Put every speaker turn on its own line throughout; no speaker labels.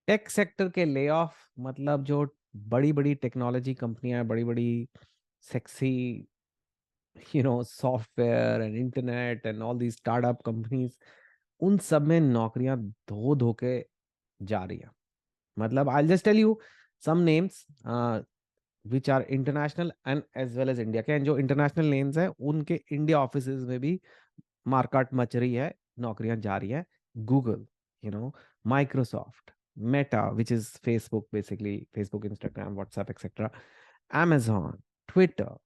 Tech sector के lay off, मतलब जो बड़ी बड़ी टेक्नोलॉजी कंपनियां, बड़ी बड़ी sexy software and internet and all the startup companies, उन सब में नौकरियां धो धो के जा रही हैं। मतलब I just tell you some names which are international and as well as India के, एंड जो इंटरनेशनल नेम्स है उनके इंडिया ऑफिसेज में भी मार्केट मच रही है, नौकरियां जा रही है। Google, Microsoft, Meta which is Facebook, basically Facebook, Instagram, WhatsApp etcetera, amazon, Twitter,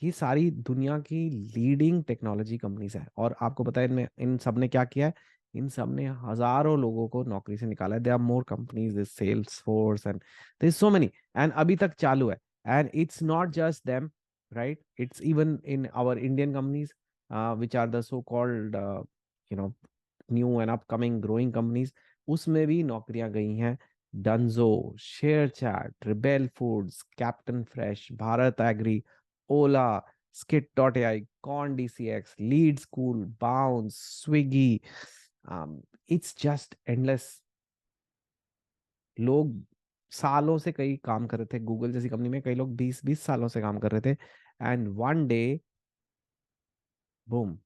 ये सारी दुनिया की लीडिंग टेक्नोलॉजी कंपनीज है। और आपको पता है इनमें, इन सब ने क्या किया है? इन सब ने हजारों लोगों को नौकरी से निकाला है। They are more companies, this sales force and there so many, and अभी तक चालू है। And it's not just them, right? It's even in our Indian companies which are the so called new and upcoming growing companies, उसमें भी नौकरियां गई हैं। Dunzo, ShareChat, Rebel Foods, Captain Fresh, Bharat Agri, Ola, skit dot AI, CoinDCX, Lead School, Bounce, Swiggy, it's just endless. लोग सालों से कई काम कर रहे थे गूगल जैसी कंपनी में, कई लोग 20-20 सालों से काम कर रहे थे, and one day boom,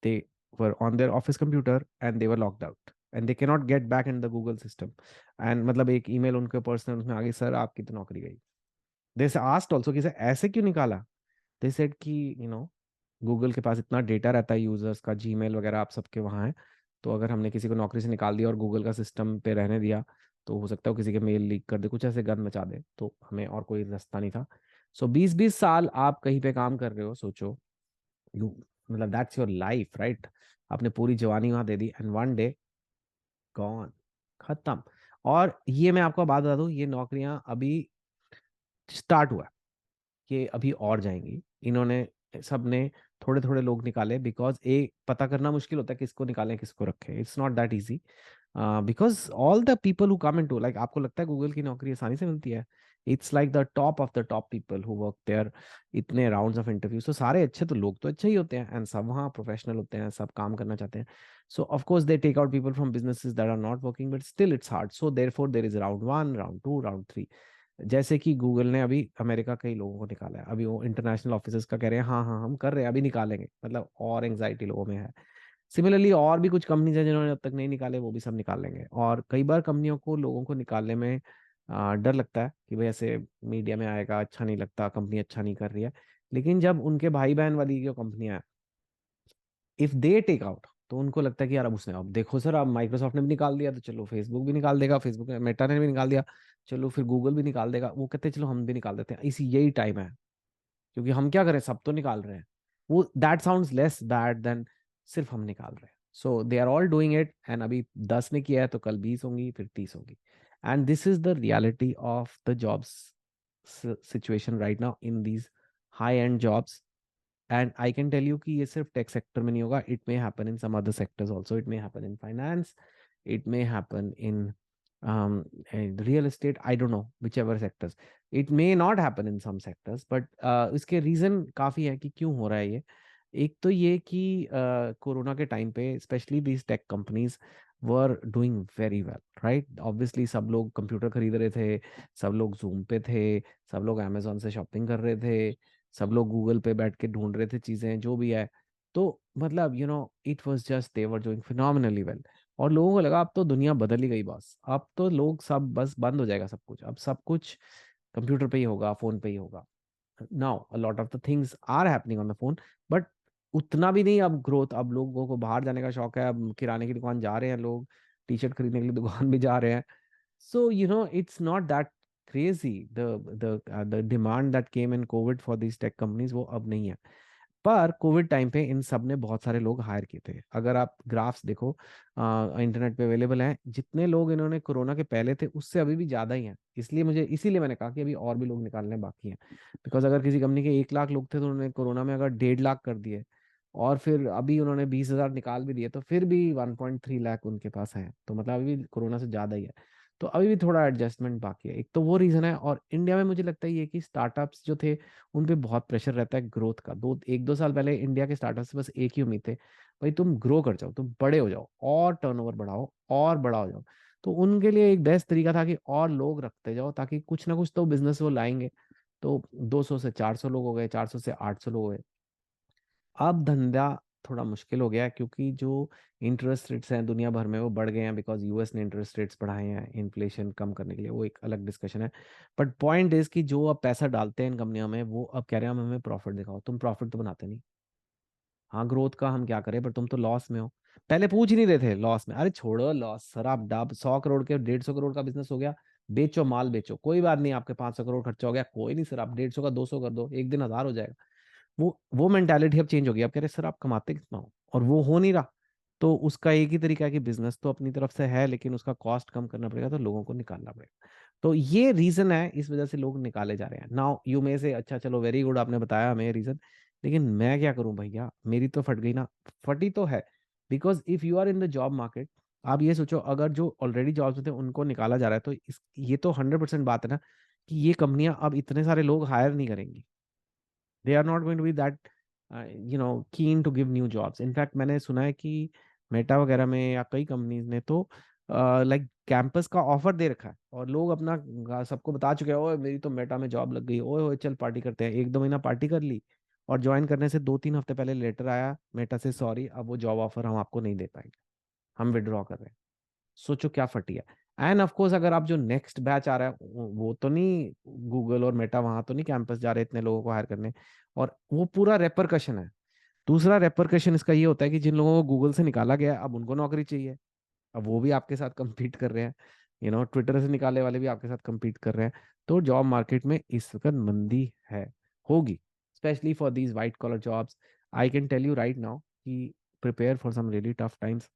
they were on their office computer and they were locked out and they cannot get back in the Google system. And मतलब एक ईमेल उनके पर्सनल उसमें आ गई, सर आपकी तो नौकरी गई। दे आस्क्ड ऑल्सो कि सर ऐसे क्यों निकाला? दे सेड कि गूगल के पास इतना डेटा रहता है यूजर्स का, जीमेल वगैरह आप सबके वहाँ है, तो अगर हमने किसी को नौकरी से निकाल दिया और गूगल का सिस्टम पे रहने दिया, तो हो सकता है वो किसी के मेल लीक कर दे, कुछ ऐसे गंद मचा दे, तो हमें और कोई रास्ता नहीं था। सो 20-20 साल आप कहीं पे काम कर रहे हो, सोचो, यू, मतलब दैट्स योर लाइफ, राइट? आपने पूरी जवानी वहां दे दी एंड वन डे गॉन, खत्म। और ये मैं आपको बात बता दूं, ये नौकरियां अभी स्टार्ट हुआ है, ये अभी और जाएंगी। इन्होंने सबने थोड़े थोड़े लोग निकाले, बिकॉज एक पता करना मुश्किल होता है किसको निकालें किसको रखें, it's not that easy. Because all the people who come into, like आपको लगता है गूगल की नौकरी आसानी से मिलती है? It's like the top of the top people who work there, इतने राउंड्स ऑफ इंटरव्यूज, तो सारे अच्छे, तो लोग तो अच्छे ही होते हैं एंड सब वहाँ प्रोफेशनल होते हैं, सब काम करना चाहते हैं। So of course they take out people from businesses that are not working, but still it's hard, so therefore there is round 1, round 2, round 3। जैसे कि गूगल ने अभी अमेरिका कई लोगों को निकाला है, अभी वो इंटरनेशनल ऑफिसर्स का कह रहे हैं हाँ हाँ हम कर रहे हैं, अभी निकालेंगे, मतलब और एंग्जाइटी लोगों में है। सिमिलरली और भी कुछ कंपनीज हैं जिन्होंने अब तक नहीं निकाले, वो भी सब निकाल लेंगे। और कई बार कंपनियों को लोगों को निकालने में डर लगता है कि भाई ऐसे मीडिया में आएगा, अच्छा नहीं लगता, कंपनी अच्छा नहीं कर रही है। लेकिन जब उनके भाई बहन वाली जो कंपनियां, इफ दे टेक आउट, तो उनको लगता है कि यार अब उसने, अब देखो सर, अब माइक्रोसॉफ्ट ने भी निकाल दिया, तो चलो फेसबुक भी निकाल देगा, फेसबुक ने, मेटा ने भी निकाल दिया, चलो फिर गूगल भी निकाल देगा। वो कहते हैं चलो हम भी निकाल देते हैं, इसी यही टाइम है, क्योंकि हम क्या करें, सब तो निकाल रहे हैं। वो that sounds less bad than सिर्फ हम निकाल रहे हैं। So they are all doing it, and अभी 10 ने किया है तो कल 20 होंगी, फिर 30 होंगी। And this is the reality of the jobs situation right now in these high and jobs. And I can tell you कि ये सिर्फ टेक सेक्टर में नहीं होगा, it may happen in some other sectors also, it may happen in finance, it may happen in real estate, I don't know whichever sectors, it may not happen in some sectors, but इसके reason काफी है कि क्यों हो रहा है ये। एक तो ये कि कोरोना के टाइम पे specially these tech companies were doing very well, right? Obviously सब लोग कंप्यूटर खरीद रहे थे, सब लोग जूम पे थे, सब लोग अमेजोन से शॉपिंग कर रहे थे, सब लोग गूगल पे बैठ के ढूंढ रहे थे चीजें जो भी है। तो मतलब it was just they were doing phenomenally well. और लोगों को लगा अब तो दुनिया बदल ही गई बस, अब तो लोग सब बस बंद हो जाएगा सब कुछ, अब सब कुछ कंप्यूटर पे ही होगा, फोन पे ही होगा। Now a lot of the things are happening on the phone, but उतना भी नहीं अब ग्रोथ। अब लोगों को बाहर जाने का शौक है, अब किराने की दुकान जा रहे हैं लोग, टी शर्ट खरीदने के लिए दुकान भी जा रहे हैं। So, it's not that crazy. The demand that came in COVID for these tech companies वो अब नहीं है। पर कोविड टाइम पे इन सब ने बहुत सारे लोग हायर किए थे। अगर आप ग्राफ्स देखो, इंटरनेट पे अवेलेबल हैं, जितने लोग इन्होंने कोरोना के पहले थे उससे अभी भी ज्यादा ही हैं। इसीलिए मैंने कहा कि अभी और भी लोग निकालने बाकी हैं। बिकॉज अगर किसी कंपनी के 1 लाख लोग थे तो उन्होंने कोरोना में अगर 1.5 लाख कर दिए, और फिर अभी उन्होंने 20,000 निकाल भी दिए, तो फिर भी 1.3 लाख उनके पास है, तो मतलब अभी भी कोरोना से ज्यादा ही है। तो अभी भी थोड़ा एडजस्टमेंट बाकी है, एक तो वो रीजन है। और इंडिया में मुझे लगता है ये कि स्टार्टअप्स जो थे उन पे बहुत प्रेशर रहता है ग्रोथ का। 1-2 साल पहले इंडिया के स्टार्टअप से बस एक ही उम्मीद थे, भाई तुम ग्रो कर जाओ, तुम बड़े हो जाओ और टर्नओवर बढ़ाओ और बड़ा हो जाओ। तो उनके लिए एक बेस्ट तरीका था कि और लोग रखते जाओ, ताकि कुछ ना कुछ तो बिजनेस वो लाएंगे। तो 200 से 400 लोग हो गए, 400 से 800 लोग हो गए। अब धंधा थोड़ा मुश्किल हो गया है, क्योंकि जो इंटरेस्ट रेट्स हैं दुनिया भर में वो बढ़ गए हैं, बिकॉज यूएस ने इंटरेस्ट रेट्स बढ़ाए हैं इन्फ्लेशन कम करने के लिए, वो एक अलग डिस्कशन है। बट पॉइंट इज कि जो अब पैसा डालते हैं इन कंपनियों में, वो अब कह रहे हैं हम हमें प्रॉफिट दिखाओ। तुम प्रॉफिट तो बनाते नहीं। हाँ, ग्रोथ का हम क्या करें, पर तुम तो लॉस में हो। पहले पूछ ही नहीं रहे थे लॉस में, अरे छोड़ो लॉस सर, आप डाब 100 करोड़ के 150 करोड़ का बिजनेस हो गया, बेचो माल बेचो, कोई बात नहीं, आपके 500 करोड़ खर्चा हो गया, कोई नहीं सर, आप 150 का 200 कर दो, एक दिन 1000 हो जाएगा। वो मेंटालिटी अब चेंज हो गई। अब कह रहे सर आप कमाते कितना हो, और वो हो नहीं रहा। तो उसका एक ही तरीका है कि बिजनेस तो अपनी तरफ से है, लेकिन उसका कॉस्ट कम करना पड़ेगा, तो लोगों को निकालना पड़ेगा। तो ये रीजन है, इस वजह से लोग निकाले जा रहे हैं। नाउ यू में से, अच्छा चलो वेरी गुड, आपने बताया हमें रीजन, लेकिन मैं क्या करूं भैया, मेरी तो फट गई ना। फटी तो है, because if you are in the job market, आप ये सोचो, अगर जो ऑलरेडी जॉब्स में थे उनको निकाला जा रहा है, तो ये तो 100% बात है ना, कि ये कंपनियां अब इतने सारे लोग हायर नहीं करेंगी। They are not going to be that keen to give new jobs. In fact मैंने सुना है कि मेटा वगैरह में या कई कंपनीज ने तो लाइक कैंपस का ऑफर दे रखा है, और लोग अपना सबको बता चुके हैं, ओए मेरी तो मेटा में जॉब लग गई, ओए ओए चल पार्टी करते हैं। 1-2 महीना पार्टी कर ली, और ज्वाइन करने से 2-3 हफ्ते पहले लेटर आया मेटा से, सॉरी अब वो जॉब ऑफर हम आपको नहीं दे पाएंगे, हम विड्रॉ कर रहे हैं। सोचो क्या फटी है। एंड ऑफ कोर्स अगर आप जो नेक्स्ट बैच आ रहा है, वो तो नहीं, गूगल और मेटा वहां तो नहीं कैंपस जा रहे इतने लोगों को हायर करने, और वो पूरा रेपरकशन है। दूसरा रेपरकशन इसका ये होता है कि जिन लोगों को गूगल से निकाला गया अब उनको नौकरी चाहिए, अब वो भी आपके साथ compete कर रहे हैं। ट्विटर से निकाले वाले भी आपके साथ compete कर रहे हैं। तो जॉब मार्केट में इस वक्त मंदी है, होगी, specially for these white collar jobs. I can tell you right now कि prepare for some really tough times.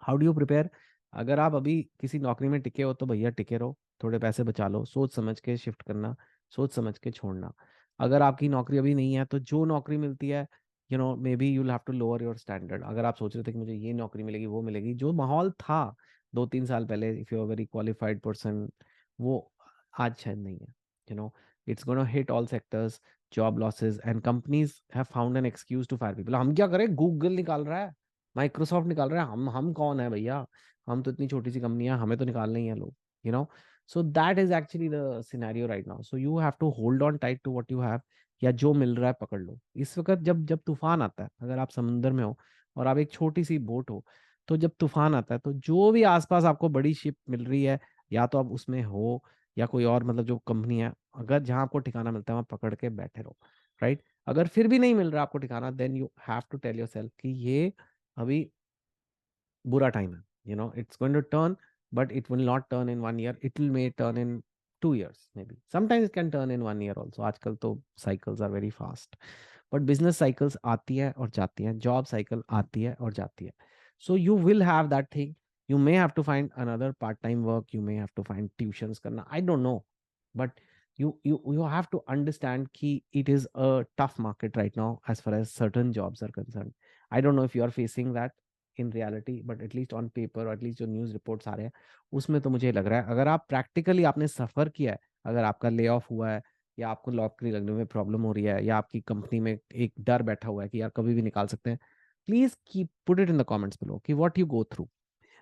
How do you prepare? अगर आप अभी किसी नौकरी में टिके हो तो भैया टिके रहो, थोड़े पैसे बचा लो, सोच समझ के शिफ्ट करना, सोच समझ के छोड़ना। अगर आपकी नौकरी अभी नहीं है, तो जो नौकरी मिलती है, maybe you'll have to lower your standard. अगर आप सोच रहे थे कि मुझे ये नौकरी मिलेगी वो मिलेगी, जो माहौल था 2-3 साल पहले, if you are very qualified person, वो आज शायद नहीं है। You know it's gonna hit all sectors, job losses, and companies have found an excuse to fire people. हम क्या करें, गूगल निकाल रहा है, माइक्रोसॉफ्ट निकाल रहा है, हम कौन है भैया, हम तो इतनी छोटी सी कंपनी है, हमें तो निकालने ही है लोग। You know so that is actually the scenario right now. So you have to hold on tight to what you have, या जो मिल रहा है पकड़ लो। इस वक्त जब जब तूफान आता है, अगर आप समुद्र में हो और आप एक छोटी सी बोट हो, तो जब तूफान आता है तो जो भी आसपास आपको बड़ी शिप मिल रही है, या तो आप उसमें हो, या कोई और मतलब जो कंपनी है, अगर जहां आपको ठिकाना मिलता है वहां पकड़ के बैठे रहो। राइट? अगर फिर भी नहीं मिल रहा आपको ठिकाना, then you have to tell yourself कि ये अभी बुरा टाइम है। It's going to turn, but it will not turn in 1 year, it will may turn in 2 years, maybe sometimes it can turn in 1 year also. आजकल तो cycles are very fast. But business cycles आती है और जाती हैं, job cycle आती है और जाती है। So you will have that thing, you may have to find another part time work, you may have to find tuitions करना, I don't know. But you have to understand कि it is a tough market right now as far as certain jobs are concerned. I don't know if you are facing that in reality, but at least on paper, or at least जो news reports आ रहे हैं उसमें तो मुझे लग रहा है, अगर आप प्रैक्टिकली आपने सफर किया है, अगर आपका ले ऑफ हुआ है, या आपको नौकरी लगने में प्रॉब्लम हो रही है, या आपकी कंपनी में एक डर बैठा हुआ है कि यार कभी भी निकाल सकते हैं, please keep put it in the comments below कि what you go through.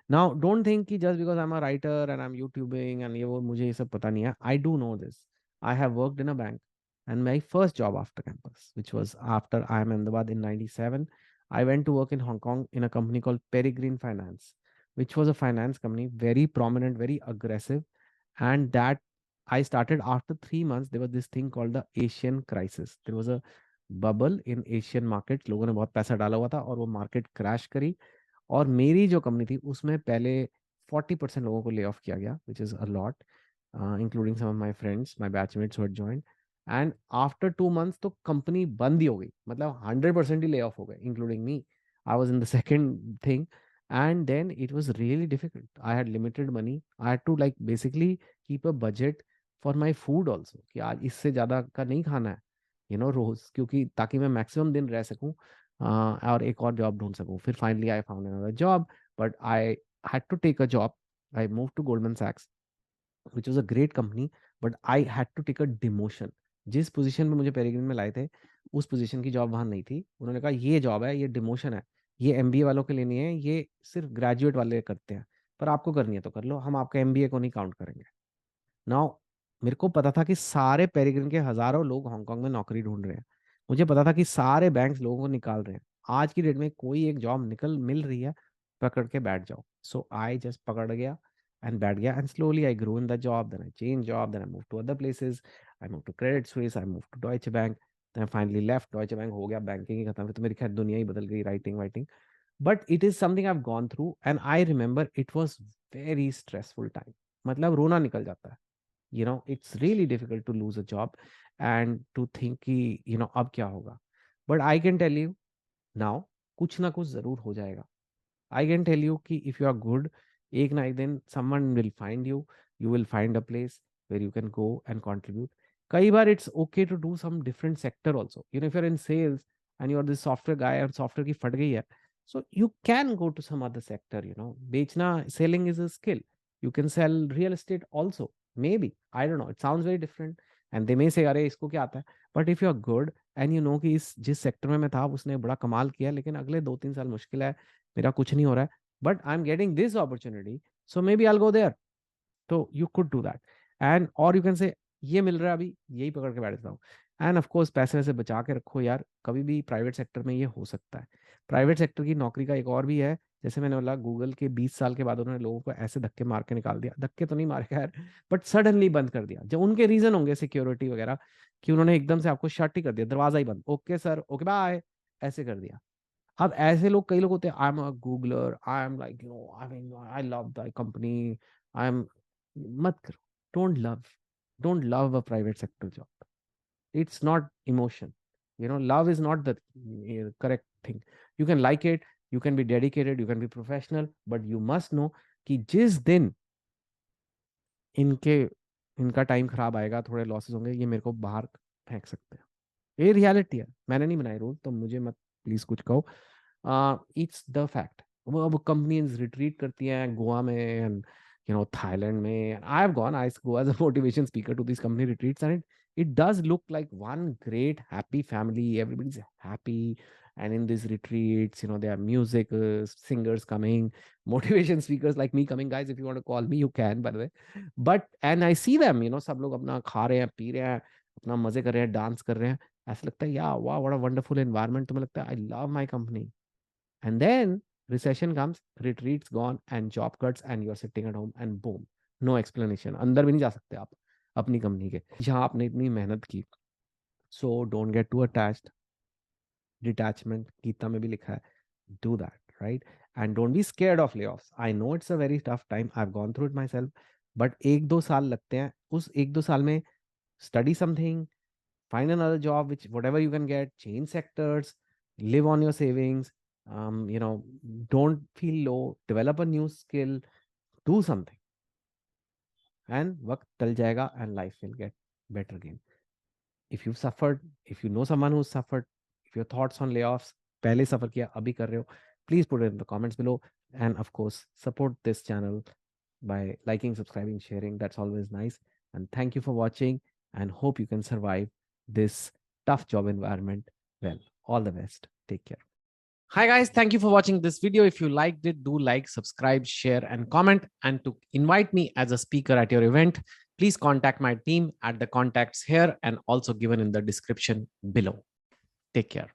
Now don't think कि just because I am a writer and I am YouTubing and ये वो मुझे ये सब पता नहीं है। I do know this. I have worked in a bank, and my first job after campus, which was after I am Ahmedabad in 97, I went to work in Hong Kong in a company called Peregrine Finance, which was a finance company, very prominent, very aggressive. And that I started after 3 months. There was this thing called the Asian crisis. There was a bubble in Asian market. लोगों ने बहुत पैसा डाला हुआ था और वो market crash करी। और मेरी जो कंपनी थी उसमें पहले 40% लोगों को ले ऑफ किया गया, which is a lot, including some of my friends, my batchmates who had joined. And after 2 months तो कंपनी बंद ही हो गई, मतलब 100% ही ले ऑफ हो गए, including me. I was in the second thing. And then it was really difficult, I had limited money, I had to like basically keep a budget for my food also, कि आज इससे ज़्यादा का नहीं खाना है, रोज, क्योंकि ताकि मैं मैक्सिमम दिन रह सकूं, और एक और जॉब ढूंढ सकूं। फिर finally I found another job, but I had to take a job. I move to Goldman सैक्स, which was a great company, but I had to take a demotion. जिस पोजीशन में मुझे पेरिग्रिन में लाए थे, उस पोजीशन की जॉब वहां नहीं थी। उन्होंने कहा ये जॉब है, ये डिमोशन है, ये एमबीए वालों के लिए नहीं है, ये सिर्फ ग्रेजुएट वाले करते हैं। पर आपको करनी है तो कर लो, हम आपके एमबीए को नहीं काउंट करेंगे। नाउ मेरे को पता था कि सारे पेरिग्रिन के हजारों लोग हांगकांग में नौकरी ढूंढ रहे हैं। मुझे पता था कि सारे बैंक्स लोगों को निकाल रहे हैं। आज की डेट में कोई एक जॉब निकल मिल रही है, पकड़ के बैठ जाओ। सो आई जस्ट पकड़ गया एंड बैठ गया, and slowly I grow in the job, then I change job, then I move to other places. I move to Credit Suisse, I move to Deutsche Bank, then finally left Deutsche Bank, हो गया banking ही खत्म, फिर तो मेरी खैर दुनिया ही बदल गई, writing whiting. But it is something I have gone through and I remember it was very stressful time. मतलब रोना निकल जाता है। It's really difficult to lose a job and to think कि अब क्या होगा। But I can tell you now, कुछ ना कुछ जरूर हो जाएगा। I can tell you कि if you are good, एक ना एक दिन someone will find you, you will find a place where you can go and contribute. कई बार it's okay to do some different sector also. If you're in sales and you're this software guy और software की फट गई है, so you can go to some other sector. बेचना, selling is a skill. You can sell real estate also. Maybe. I don't know. It sounds very different. And they may say, अरे इसको क्या आता है? But if you're good and you know कि इस जिस sector में मैं था उसने बड़ा कमाल किया, लेकिन अगले 2-3 साल मुश्किल है, मेरा कुछ नहीं हो रहा है, but I am getting this opportunity, so maybe I go there. तो you could do that. And और यू कैन से ये मिल रहा है अभी, यही पकड़ के बैठ जाता हूँ। एंड ऑफ कोर्स पैसे वैसे बचा के रखो यार, कभी भी प्राइवेट सेक्टर में ये हो सकता है। प्राइवेट सेक्टर की नौकरी का एक और भी है, जैसे मैंने बोला गूगल के 20 साल के बाद उन्होंने लोगों को ऐसे धक्के मार के निकाल दिया, धक्के तो नहीं मारे खैर, बट सडनली बंद कर दिया। जो उनके रीजन होंगे सिक्योरिटी वगैरह, कि उन्होंने एकदम से आपको शट ही कर दिया, दरवाजा ही बंद, ओके सर ओके बाय, ऐसे कर दिया। अब ऐसे लोग, कई लोग होते हैं, आई am a Googler, I am like I mean I love the company, I am, मत करो। Don't love a private sector job. It's not emotion, love is not the correct thing. You can like it, you can be dedicated, you can be professional, but you must know कि जिस दिन इनके इनका time खराब आएगा, थोड़े losses होंगे, ये मेरे को बाहर फेंक सकते हैं। ये रियलिटी है, मैंने नहीं बनाई रूल, तो मुझे मत प्लीज कुछ कहो। It's the fact. वो अब कंपनीज रिट्रीट करती हैं गोवा में एंड थाईलैंड में। I have gone, I go as a motivation speaker to this company retreats, and it does look like one great happy family, everybody's happy, and in these retreats, there are music singers coming, motivation speakers like me coming. Guys, if you want to call me, you can, by the way. But and I see them, सब लोग अपना खा रहे हैं, P रहे हैं, अपना मजे कर रहे हैं, डांस कर रहे हैं। ऐसा लगता है या वाह व्हाट अ वंडरफुल एनवायरनमेंट। तुम्हें लगता है I love my company, and then recession comes, retreats gone and job cuts and you are sitting at home and boom, no explanation, अंदर भी नहीं जा सकते आप अपनी कंपनी के जहां आपने इतनी मेहनत की। So don't get too attached. Detachment Gita में भी लिखा है, do that right. And don't be scared of layoffs. I know it's a very tough time, I have gone through it myself, but 1-2 साल लगते हैं। उस 1-2 साल में study something, find another job, which whatever you can get, change sectors, live on your savings, don't feel low, develop a new skill, do something, and वक्त टल जाएगा and life will get better again. If you've suffered, if you know someone who's suffered, if your thoughts on layoffs, पहले सफर किया अभी कर रहे हो, please put it in the comments below, and of course support this channel by liking, subscribing, sharing. That's always nice. And thank you for watching, and hope you can survive this tough job environment well. All the best. Take care. Hi guys, thank you for watching this video. If you liked it, do like, subscribe, share, and comment. And to invite me as a speaker at your event, please contact my team at the contacts here and also given in the description below. Take care.